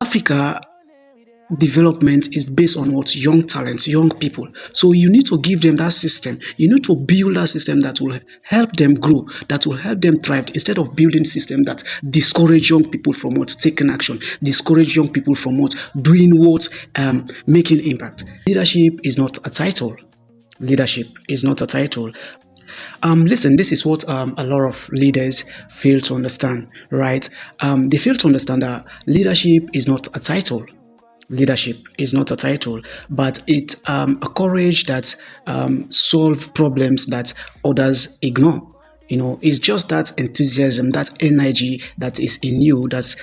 Africa development is based on what young talents, young people. So you need to give them that system. You need to build that system that will help them grow, that will help them thrive, instead of building system that discourage young people from what taking action, discourage young people from what doing what making impact. Leadership is not a title. Leadership is not a title. Listen, this is what a lot of leaders fail to understand, right? They fail to understand that leadership is not a title. Leadership is not a title, but it's a courage that solve problems that others ignore. It's just that enthusiasm, that energy that is in you that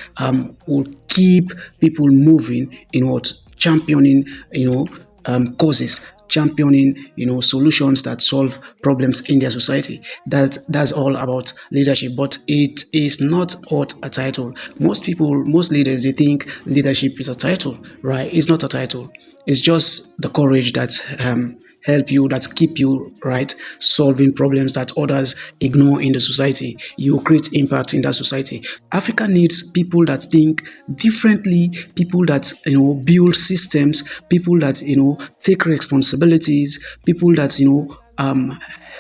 will keep people moving in what championing, causes, championing, solutions that solve problems in their society. That's all about leadership, but it is not what a title. Most leaders, they think leadership is a title, right? It's not a title. It's just the courage that help you, that keep you right, solving problems that others ignore in the society. You create impact in that society. Africa needs people that think differently, people that build systems, people that take responsibilities, people that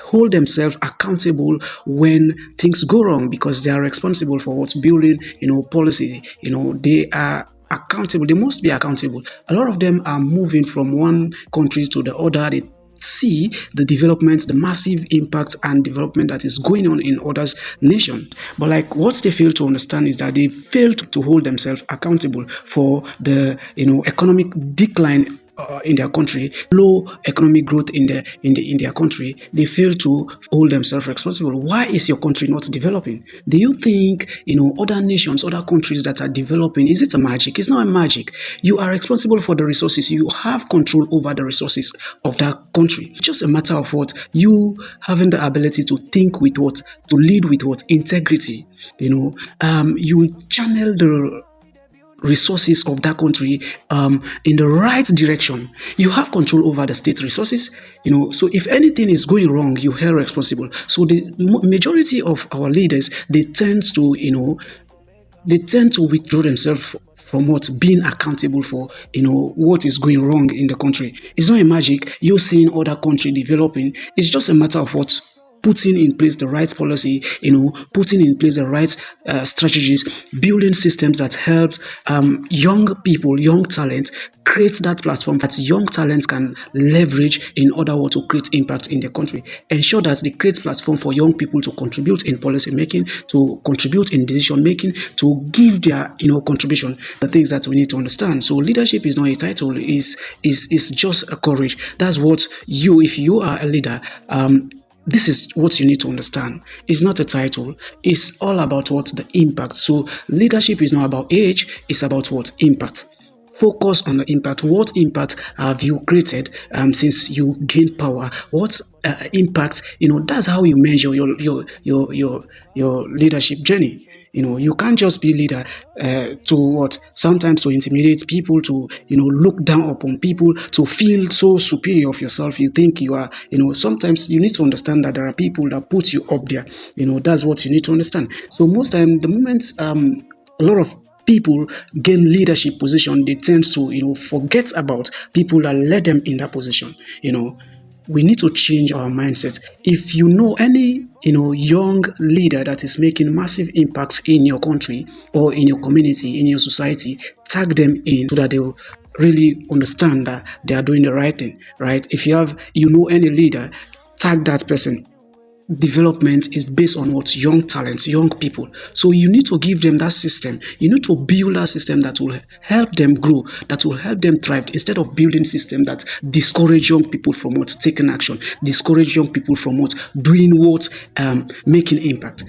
hold themselves accountable when things go wrong, because they are responsible for what's building policy. They are accountable. They must be accountable. A lot of them are moving from one country to the other. They see the development, the massive impact and development that is going on in others' nation. But like what they fail to understand is that they fail to hold themselves accountable for the economic decline in their country, low economic growth in their country. They fail to hold themselves responsible. Why is your country not developing? Do you think other nations, other countries that are developing, is it a magic? It's not a magic. You are responsible for the resources. You have control over the resources of that country. It's just a matter of what you having the ability to think with what, to lead with what integrity. You channel the resources of that country in the right direction. You have control over the state resources, so if anything is going wrong, you are responsible. So the majority of our leaders, they tend to withdraw themselves from what being accountable for what is going wrong in the country. It's not a magic. You seeing other country developing, it's just a matter of what putting in place the right policy, putting in place the right strategies, building systems that help young people, young talent, create that platform that young talents can leverage in order to create impact in the country. Ensure that they create platform for young people to contribute in policy making, to contribute in decision making, to give their contribution. The things that we need to understand. So leadership is not a title; is just a courage. That's what if you are a leader. This is what you need to understand. It's not a title. It's all about what the impact. So leadership is not about age. It's about what impact. Focus on the impact. What impact have you created since you gained power? What impact? That's how you measure your leadership journey. You can't just be leader sometimes to intimidate people, to look down upon people, to feel so superior of yourself. You think you are, sometimes you need to understand that there are people that put you up there. That's what you need to understand. So most time, the moment a lot of people gain leadership position, they tend to forget about people that led them in that position. We need to change our mindset. If you know any young leader that is making massive impacts in your country or in your community, in your society, tag them in so that they will really understand that they are doing the right thing, right? If you have any leader, tag that person. Development is based on what young talents, young people. So you need to give them that system. You need to build that system that will help them grow, that will help them thrive, instead of building system that discourage young people from what taking action, discourage young people from what doing what making impact.